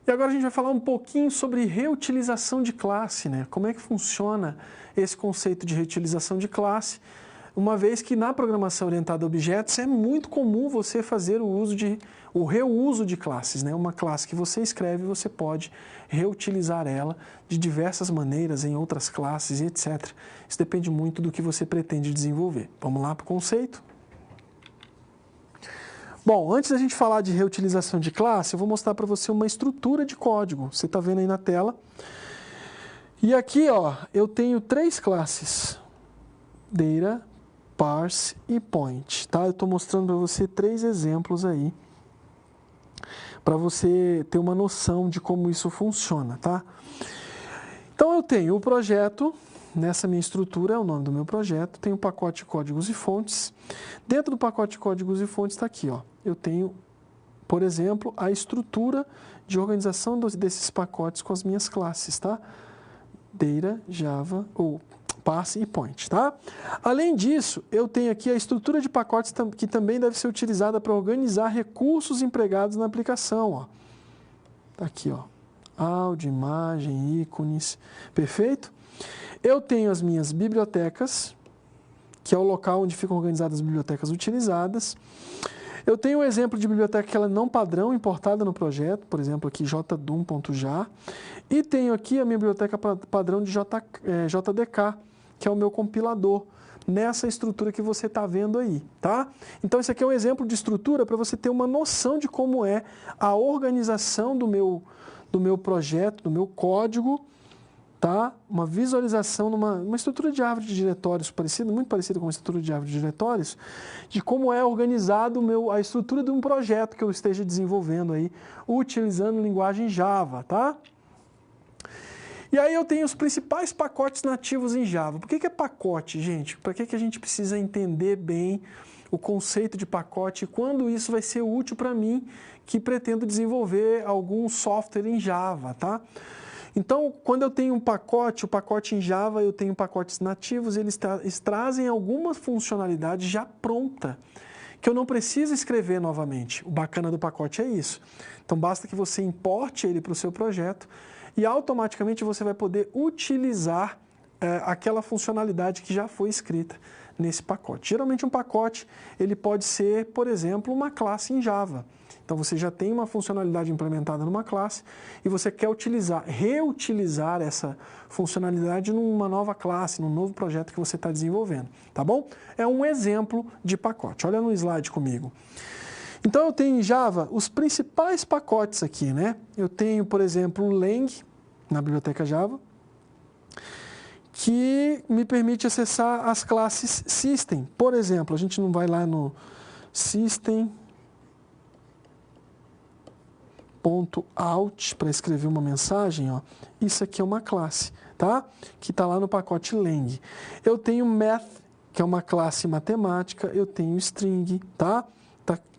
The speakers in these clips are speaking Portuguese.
E agora a gente vai falar um pouquinho sobre reutilização de classe, né? Como é que funciona esse conceito de reutilização de classe, uma vez que na programação orientada a objetos é muito comum você fazer o reuso de classes, né? Uma classe que você escreve, você pode reutilizar ela de diversas maneiras em outras classes e etc. Isso depende muito do que você pretende desenvolver. Vamos lá para o conceito? Bom, antes da gente falar de reutilização de classe, eu vou mostrar para você uma estrutura de código. Você está vendo aí na tela. E aqui, ó, eu tenho 3 classes. Data, Parse e Point. Tá? Eu estou mostrando para você 3 exemplos aí, para você ter uma noção de como isso funciona. Tá? Então, eu tenho o projeto. Nessa minha estrutura, é o nome do meu projeto, tem o pacote de códigos e fontes. Dentro do pacote de códigos e fontes está aqui, ó. Eu tenho, por exemplo, a estrutura de organização desses pacotes com as minhas classes, tá? Data, Java, ou Parse e Point, tá? Além disso, eu tenho aqui a estrutura de pacotes que também deve ser utilizada para organizar recursos empregados na aplicação, ó. Tá aqui, ó. Áudio, imagem, ícones, perfeito? Eu tenho as minhas bibliotecas, que é o local onde ficam organizadas as bibliotecas utilizadas. Eu tenho um exemplo de biblioteca que ela é não padrão, importada no projeto, por exemplo, aqui jdum.jar. E tenho aqui a minha biblioteca padrão de JDK, que é o meu compilador, nessa estrutura que você está vendo aí, tá? Então, esse aqui é um exemplo de estrutura para você ter uma noção de como é a organização do meu projeto, do meu código, tá? Uma visualização numa estrutura de árvore de diretórios muito parecida com uma estrutura de árvore de diretórios, de como é organizado a estrutura de um projeto que eu esteja desenvolvendo aí, utilizando linguagem Java, tá? E aí eu tenho os principais pacotes nativos em Java. Por que é pacote, gente? Para que a gente precisa entender bem o conceito de pacote e quando isso vai ser útil para mim que pretendo desenvolver algum software em Java, tá? Então, quando eu tenho um pacote, o pacote em Java, eu tenho pacotes nativos, eles trazem alguma funcionalidade já pronta, que eu não preciso escrever novamente. O bacana do pacote é isso. Então, basta que você importe ele para o seu projeto e automaticamente você vai poder utilizar aquela funcionalidade que já foi escrita nesse pacote. Geralmente um pacote ele pode ser, por exemplo, uma classe em Java. Então você já tem uma funcionalidade implementada numa classe e você quer reutilizar essa funcionalidade numa nova classe, num novo projeto que você está desenvolvendo, tá bom? É um exemplo de pacote. Olha no slide comigo. Então eu tenho em Java os principais pacotes aqui, né? Eu tenho, por exemplo, o Lang na biblioteca Java, que me permite acessar as classes System. Por exemplo, a gente não vai lá no System.out para escrever uma mensagem, ó. Isso aqui é uma classe, tá? Que está lá no pacote Lang. Eu tenho Math, que é uma classe matemática, eu tenho String, tá?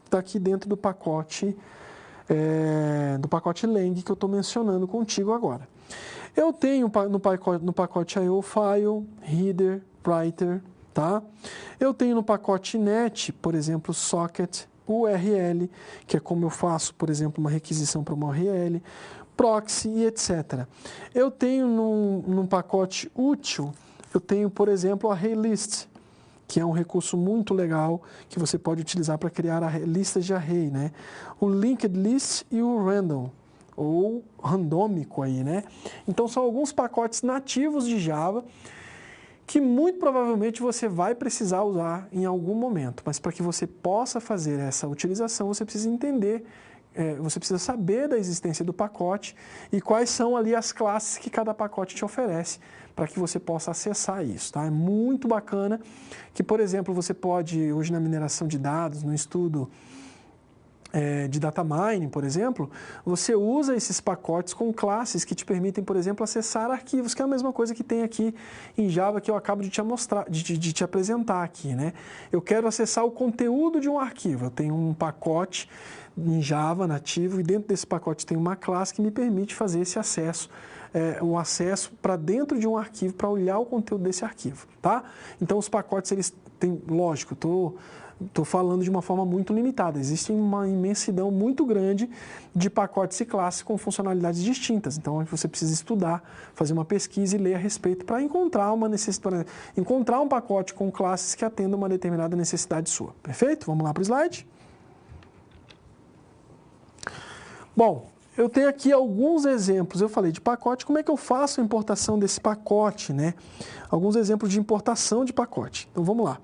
Tá aqui dentro do pacote Lang que eu estou mencionando contigo agora. Eu tenho no pacote I/O File, Header, Writer, tá? Eu tenho no pacote Net, por exemplo, Socket, URL, que é como eu faço, por exemplo, uma requisição para uma URL, Proxy e etc. Eu tenho num pacote útil, eu tenho, por exemplo, a ArrayList, que é um recurso muito legal que você pode utilizar para criar listas de array, né? O Linked List e o Random, ou randômico aí, né? Então, são alguns pacotes nativos de Java que muito provavelmente você vai precisar usar em algum momento. Mas para que você possa fazer essa utilização, você precisa entender, você precisa saber da existência do pacote e quais são ali as classes que cada pacote te oferece para que você possa acessar isso, tá? É muito bacana que, por exemplo, você pode, hoje na mineração de dados, no estudo de data mining, por exemplo, você usa esses pacotes com classes que te permitem, por exemplo, acessar arquivos, que é a mesma coisa que tem aqui em Java que eu acabo de te mostrar, de te apresentar aqui, né? Eu quero acessar o conteúdo de um arquivo, eu tenho um pacote em Java nativo e dentro desse pacote tem uma classe que me permite fazer esse acesso, um acesso para dentro de um arquivo para olhar o conteúdo desse arquivo, tá? Então os pacotes, eles têm, lógico, eu estou Estou falando de uma forma muito limitada. Existe uma imensidão muito grande de pacotes e classes com funcionalidades distintas. Então, você precisa estudar, fazer uma pesquisa e ler a respeito para encontrar encontrar um pacote com classes que atendam uma determinada necessidade sua. Perfeito? Vamos lá para o slide. Bom, eu tenho aqui alguns exemplos. Eu falei de pacote. Como é que eu faço a importação desse pacote, né? Alguns exemplos de importação de pacote. Então, vamos lá.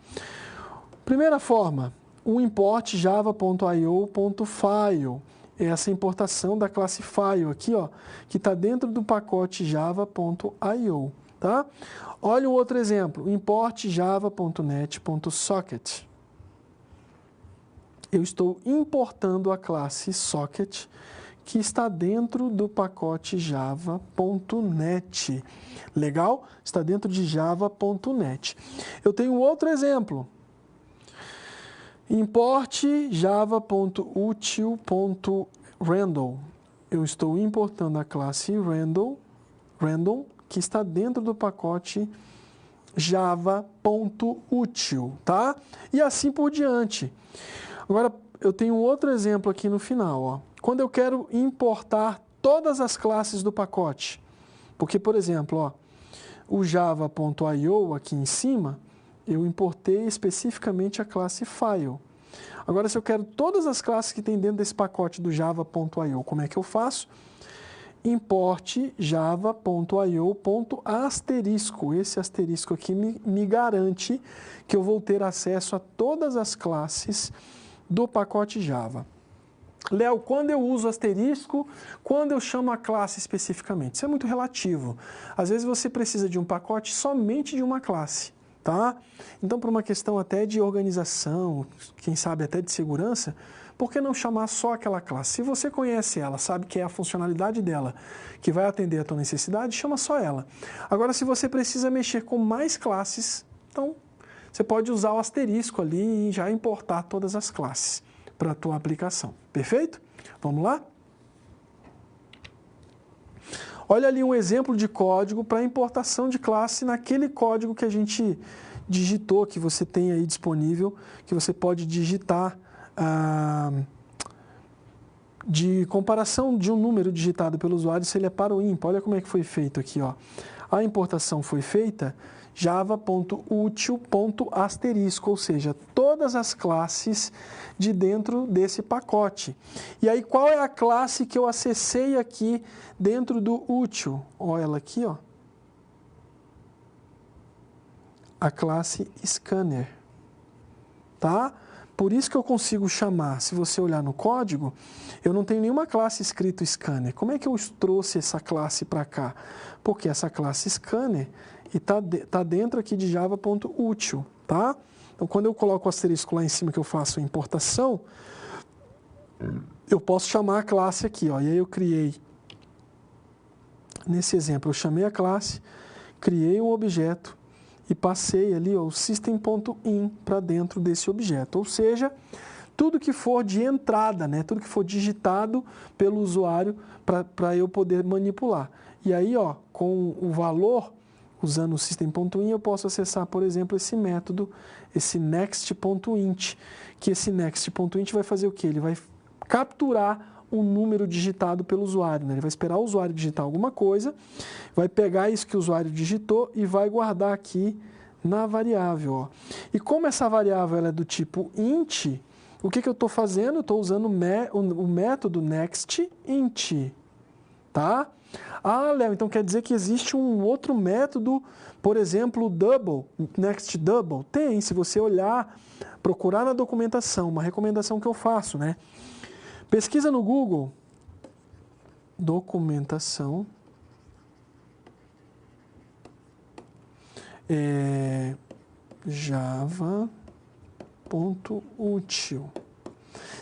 Primeira forma, o import java.io.file. É essa importação da classe file aqui, ó, que está dentro do pacote java.io, tá? Olha um outro exemplo, import java.net.socket. Eu estou importando a classe socket que está dentro do pacote java.net. Legal? Está dentro de java.net. Eu tenho outro exemplo. Import java.util.random. Eu estou importando a classe random, que está dentro do pacote java.util, tá? E assim por diante. Agora, eu tenho outro exemplo aqui no final, ó. Quando eu quero importar todas as classes do pacote, porque, por exemplo, ó, o java.io aqui em cima, eu importei especificamente a classe file. Agora, se eu quero todas as classes que tem dentro desse pacote do java.io, como é que eu faço? Import java.io.asterisco. Esse asterisco aqui me garante que eu vou ter acesso a todas as classes do pacote Java. Léo, quando eu uso asterisco, quando eu chamo a classe especificamente? Isso é muito relativo. Às vezes você precisa de um pacote somente de uma classe. Tá? Então, por uma questão até de organização, quem sabe até de segurança, por que não chamar só aquela classe? Se você conhece ela, sabe que é a funcionalidade dela que vai atender a tua necessidade, chama só ela. Agora, se você precisa mexer com mais classes, então você pode usar o asterisco ali e já importar todas as classes para a tua aplicação. Perfeito? Vamos lá? Olha ali um exemplo de código para importação de classe naquele código que a gente digitou, que você tem aí disponível, que você pode digitar de comparação de um número digitado pelo usuário, se ele é par ou ímpar. Olha como é que foi feito aqui, ó. A importação foi feita java.util.asterisco, ou seja, todas as classes de dentro desse pacote. E aí, qual é a classe que eu acessei aqui dentro do útil? Olha ela aqui, ó. A classe scanner, tá? Por isso que eu consigo chamar, se você olhar no código, eu não tenho nenhuma classe escrito scanner. Como é que eu trouxe essa classe para cá? Porque essa classe scanner está dentro aqui de java.util, tá? Então, quando eu coloco o asterisco lá em cima que eu faço a importação, eu posso chamar a classe aqui, ó. E aí eu criei, nesse exemplo, eu chamei a classe, criei um objeto e passei ali, ó, o system.in para dentro desse objeto. Ou seja, tudo que for de entrada, né? Tudo que for digitado pelo usuário para eu poder manipular. E aí, ó, com o valor, usando o system.in, eu posso acessar, por exemplo, esse método, esse next.int, que esse next.int vai fazer o quê? Ele vai capturar um número digitado pelo usuário, né? Ele vai esperar o usuário digitar alguma coisa, vai pegar isso que o usuário digitou e vai guardar aqui na variável, ó. E como essa variável ela é do tipo int, o que eu estou fazendo? Eu estou usando o método nextInt, tá? Ah, Léo, então quer dizer que existe um outro método, por exemplo, double, next double? Tem, se você olhar, procurar na documentação, uma recomendação que eu faço, né? Pesquisa no Google, documentação, java.util.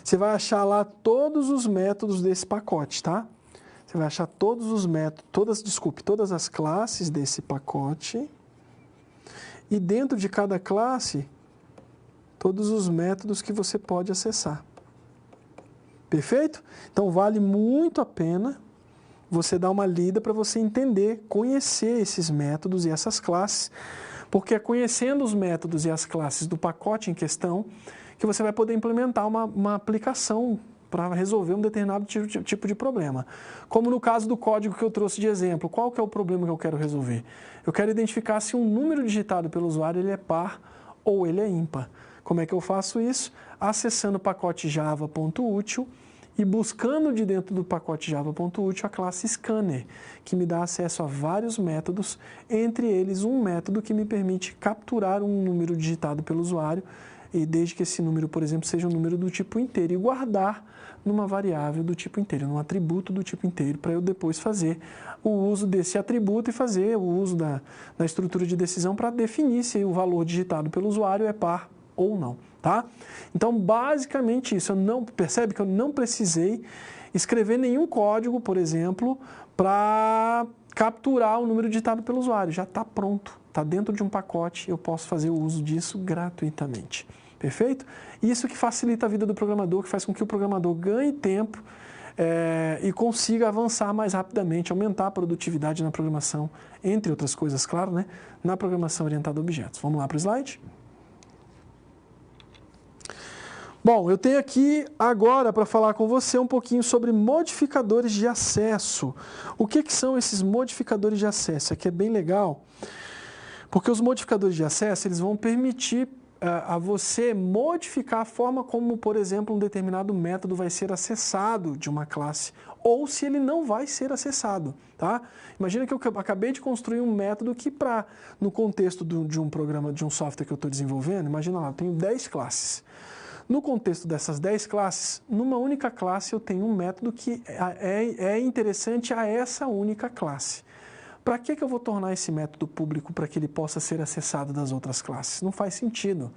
Você vai achar lá todos os métodos desse pacote, tá? Você vai achar todos os métodos, todas as classes desse pacote. E dentro de cada classe, todos os métodos que você pode acessar. Perfeito? Então, vale muito a pena você dar uma lida para você entender, conhecer esses métodos e essas classes, porque é conhecendo os métodos e as classes do pacote em questão que você vai poder implementar uma aplicação para resolver um determinado tipo de problema. Como no caso do código que eu trouxe de exemplo, qual que é o problema que eu quero resolver? Eu quero identificar se um número digitado pelo usuário ele é par ou ele é ímpar. Como é que eu faço isso? Acessando o pacote java.util e buscando de dentro do pacote java.util a classe scanner, que me dá acesso a vários métodos, entre eles um método que me permite capturar um número digitado pelo usuário, e desde que esse número, por exemplo, seja um número do tipo inteiro, e guardar numa variável do tipo inteiro, num atributo do tipo inteiro, para eu depois fazer o uso desse atributo e fazer o uso da estrutura de decisão para definir se o valor digitado pelo usuário é par ou não, tá? Então, basicamente isso. Percebe que eu não precisei escrever nenhum código, por exemplo, para capturar o número digitado pelo usuário. Já está pronto, está dentro de um pacote, eu posso fazer o uso disso gratuitamente. Perfeito? Isso que facilita a vida do programador, que faz com que o programador ganhe tempo e consiga avançar mais rapidamente, aumentar a produtividade na programação, entre outras coisas, claro, né? Na programação orientada a objetos. Vamos lá para o slide? Bom, eu tenho aqui agora para falar com você um pouquinho sobre modificadores de acesso. O que são esses modificadores de acesso? Aqui é bem legal, porque os modificadores de acesso eles vão permitir a você modificar a forma como, por exemplo, um determinado método vai ser acessado de uma classe, ou se ele não vai ser acessado, tá? Imagina que eu acabei de construir um método que, no contexto de um programa, de um software que eu estou desenvolvendo, imagina lá, eu tenho 10 classes. No contexto dessas 10 classes, numa única classe eu tenho um método que é interessante a essa única classe. Para que eu vou tornar esse método público para que ele possa ser acessado das outras classes? Não faz sentido,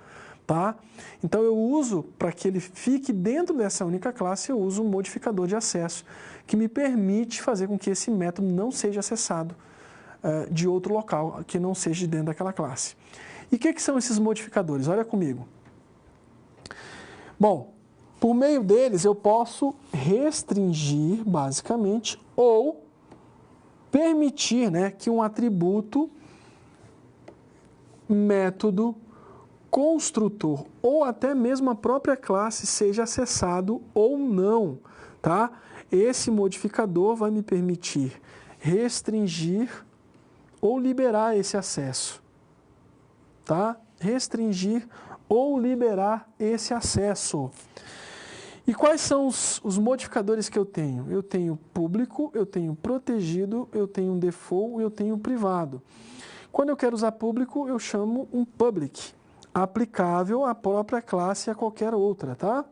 tá? Então eu uso, para que ele fique dentro dessa única classe, eu uso um modificador de acesso, que me permite fazer com que esse método não seja acessado de outro local, que não seja dentro daquela classe. E o que são esses modificadores? Olha comigo. Bom, por meio deles eu posso restringir, basicamente, ou permitir, né, que um atributo, método, construtor ou até mesmo a própria classe seja acessado ou não, tá? Esse modificador vai me permitir restringir ou liberar esse acesso, tá? Restringir ou liberar esse acesso. E quais são os modificadores que eu tenho? Eu tenho público, eu tenho protegido, eu tenho default e eu tenho privado. Quando eu quero usar público, eu chamo um public, aplicável à própria classe e a qualquer outra, tá?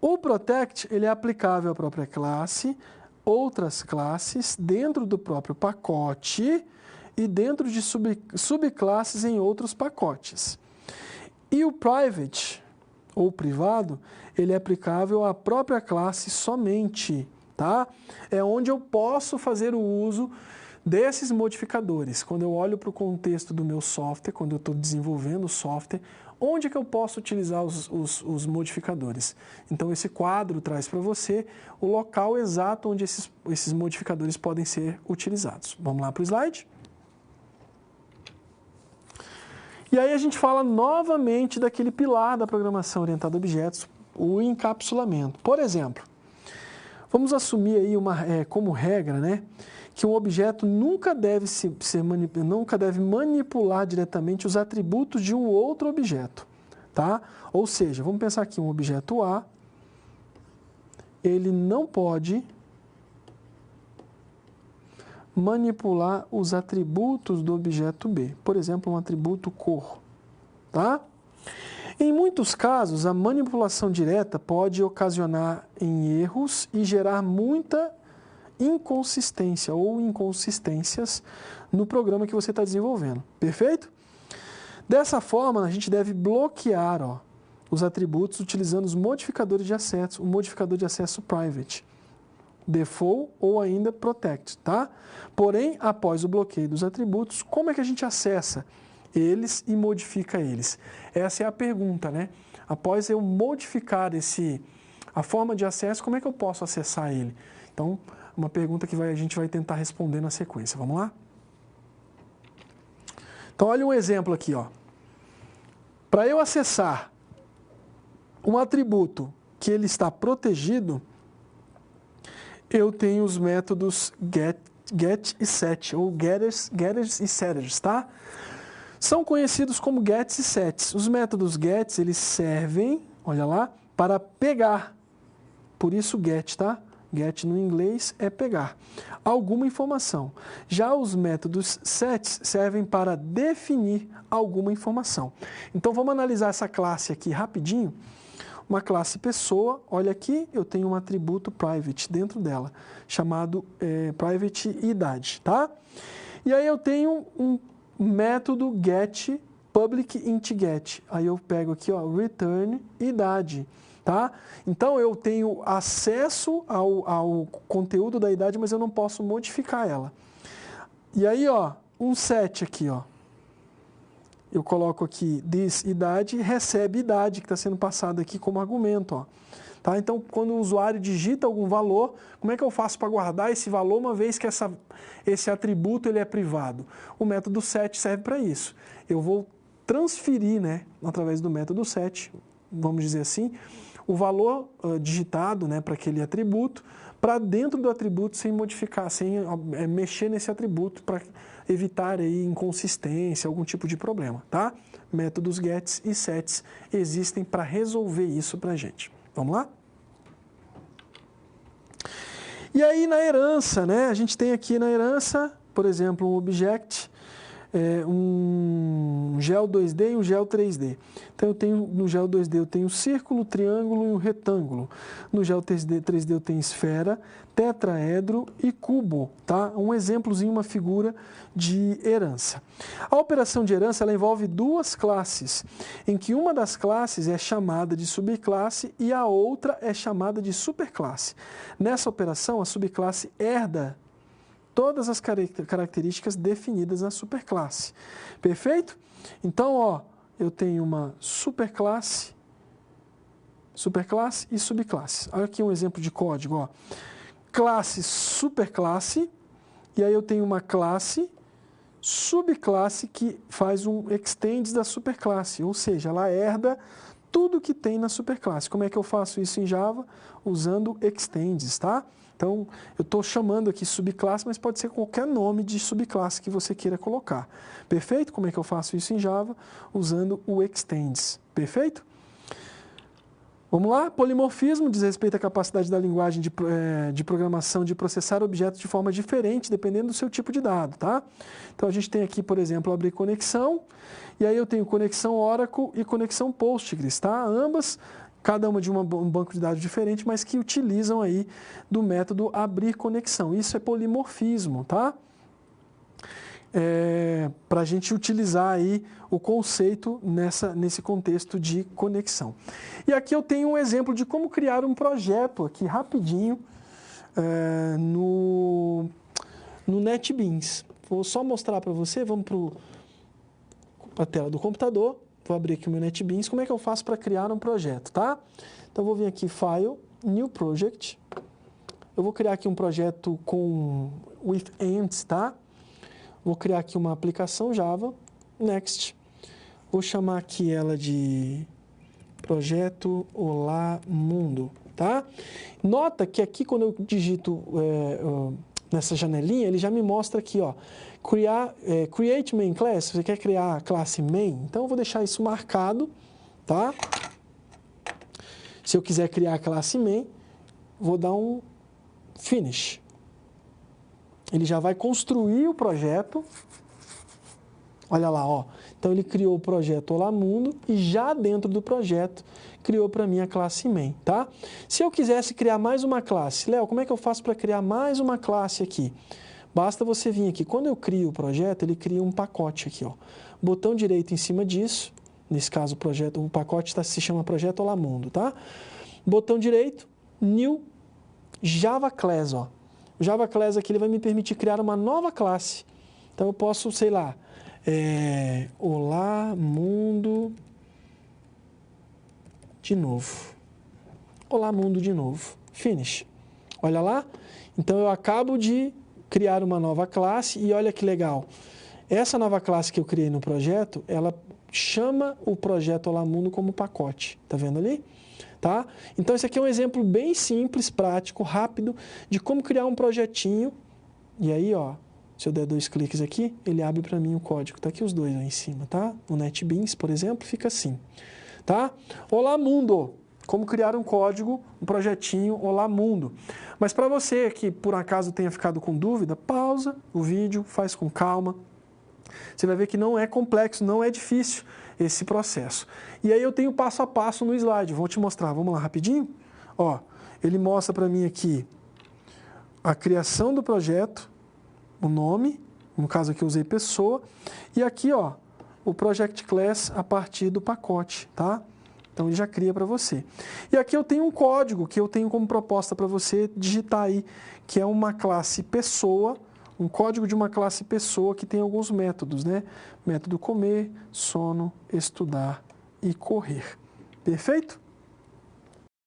O protect, ele é aplicável à própria classe, outras classes, dentro do próprio pacote e dentro de subclasses em outros pacotes. E o private, ou privado, ele é aplicável à própria classe somente, tá? É onde eu posso fazer o uso desses modificadores. Quando eu olho para o contexto do meu software, quando eu estou desenvolvendo o software, onde que eu posso utilizar os modificadores? Então, esse quadro traz para você o local exato onde esses modificadores podem ser utilizados. Vamos lá para o slide? E aí a gente fala novamente daquele pilar da programação orientada a objetos, o encapsulamento. Por exemplo, vamos assumir aí como regra, né, que um objeto nunca deve manipular diretamente os atributos de um outro objeto, tá? Ou seja, vamos pensar aqui, um objeto A, ele não pode manipular os atributos do objeto B. Por exemplo, um atributo cor, tá? Em muitos casos, a manipulação direta pode ocasionar em erros e gerar muita inconsistência ou inconsistências no programa que você está desenvolvendo. Perfeito? Dessa forma, a gente deve bloquear os atributos utilizando os modificadores de acesso, o modificador de acesso private, default ou ainda protect, tá? Porém, após o bloqueio dos atributos, como é que a gente acessa eles e modifica eles? Essa é a pergunta, né? Após eu modificar a forma de acesso, como é que eu posso acessar ele? Então, uma pergunta que a gente vai tentar responder na sequência. Vamos lá? Então, olha um exemplo aqui, ó. Para eu acessar um atributo que ele está protegido, eu tenho os métodos get e set, ou getters e setters, tá? São conhecidos como gets e sets. Os métodos gets, eles servem, olha lá, para pegar. Por isso get, tá? Get no inglês é pegar alguma informação. Já os métodos sets servem para definir alguma informação. Então vamos analisar essa classe aqui rapidinho. Uma classe pessoa, olha aqui, eu tenho um atributo private dentro dela, chamado private idade, tá? E aí eu tenho um método get public int get. Aí eu pego aqui, ó, return idade, tá? Então eu tenho acesso ao conteúdo da idade, mas eu não posso modificar ela. E aí, ó, um set aqui, ó. Eu coloco aqui this idade, recebe idade, que está sendo passado aqui como argumento, ó. Tá? Então, quando o usuário digita algum valor, como é que eu faço para guardar esse valor, uma vez que esse atributo ele é privado? O método set serve para isso. Eu vou transferir, né, através do método set, vamos dizer assim, o valor digitado, né, para aquele atributo, para dentro do atributo sem modificar, sem mexer nesse atributo, para evitar aí inconsistência, algum tipo de problema, tá? Métodos gets e sets existem para resolver isso para a gente. Vamos lá? E aí na herança, né? A gente tem aqui na herança, por exemplo, um object, um gel 2D e um gel 3D. Então, no gel 2D eu tenho círculo, triângulo e um retângulo. No gel 3D eu tenho esfera, tetraedro e cubo, tá? Um exemplozinho, uma figura de herança. A operação de herança ela envolve duas classes, em que uma das classes é chamada de subclasse e a outra é chamada de superclasse. Nessa operação, a subclasse herda todas as características definidas na superclasse. Perfeito? Então, ó, eu tenho uma superclasse e subclasse. Olha aqui um exemplo de código, ó. Classe superclasse, e aí eu tenho uma classe subclasse que faz um extends da superclasse, ou seja, ela herda tudo que tem na superclasse. Como é que eu faço isso em Java? Usando extends, tá? Então, eu estou chamando aqui subclasse, mas pode ser qualquer nome de subclasse que você queira colocar. Perfeito? Como é que eu faço isso em Java? Usando o extends. Perfeito? Vamos lá? Polimorfismo diz respeito à capacidade da linguagem de programação de processar objetos de forma diferente, dependendo do seu tipo de dado, tá? Então, a gente tem aqui, por exemplo, abrir conexão, e aí eu tenho conexão Oracle e conexão Postgres, tá? Ambas, cada uma de um banco de dados diferente, mas que utilizam aí do método abrir conexão. Isso é polimorfismo, tá? Para a gente utilizar aí o conceito nesse contexto de conexão. E aqui eu tenho um exemplo de como criar um projeto aqui rapidinho no NetBeans. Vou só mostrar para você, vamos para a tela do computador. Vou abrir aqui o meu NetBeans. Como é que eu faço para criar um projeto, tá? Então, eu vou vir aqui, File, New Project. Eu vou criar aqui um projeto with ends, tá? Vou criar aqui uma aplicação Java, Next. Vou chamar aqui ela de Projeto Olá Mundo, tá? Nota que aqui, quando eu digito nessa janelinha, ele já me mostra aqui, ó, Create Main Class, você quer criar a classe Main? Então, eu vou deixar isso marcado, tá? Se eu quiser criar a classe Main, vou dar um Finish. Ele já vai construir o projeto. Olha lá, ó. Então, ele criou o projeto Olá Mundo e já dentro do projeto criou para mim a classe Main, tá? Se eu quisesse criar mais uma classe, Léo, como é que eu faço para criar mais uma classe aqui? Basta você vir aqui. Quando eu crio o projeto, ele cria um pacote aqui, ó. Botão direito em cima disso. Nesse caso, o pacote se chama Projeto Olá Mundo, tá? Botão direito, New Java Class, ó. O Java Class aqui ele vai me permitir criar uma nova classe. Então, eu posso, sei lá, Olá Mundo de novo. Olá Mundo de novo. Finish. Olha lá. Então, eu acabo de criar uma nova classe e olha que legal. Essa nova classe que eu criei no projeto, ela chama o projeto Olá Mundo como pacote. Tá vendo ali? Tá? Então, esse aqui é um exemplo bem simples, prático, rápido, de como criar um projetinho. E aí, ó, se eu der 2 cliques aqui, ele abre para mim o código. Tá aqui os dois lá em cima, tá? No NetBeans, por exemplo, fica assim, tá? Olá, mundo! Como criar um código, um projetinho Olá, mundo. Mas para você que, por acaso, tenha ficado com dúvida, pausa o vídeo, faz com calma. Você vai ver que não é complexo, não é difícil esse processo. E aí eu tenho passo a passo no slide, vou te mostrar. Vamos lá rapidinho? Ó, ele mostra para mim aqui a criação do projeto, o nome, no caso aqui eu usei pessoa, e aqui, ó, o Project Class a partir do pacote, tá? Então ele já cria para você. E aqui eu tenho um código que eu tenho como proposta para você digitar aí, que é uma classe pessoa, um código de uma classe pessoa que tem alguns métodos, né? Método comer, sono, estudar e correr. Perfeito?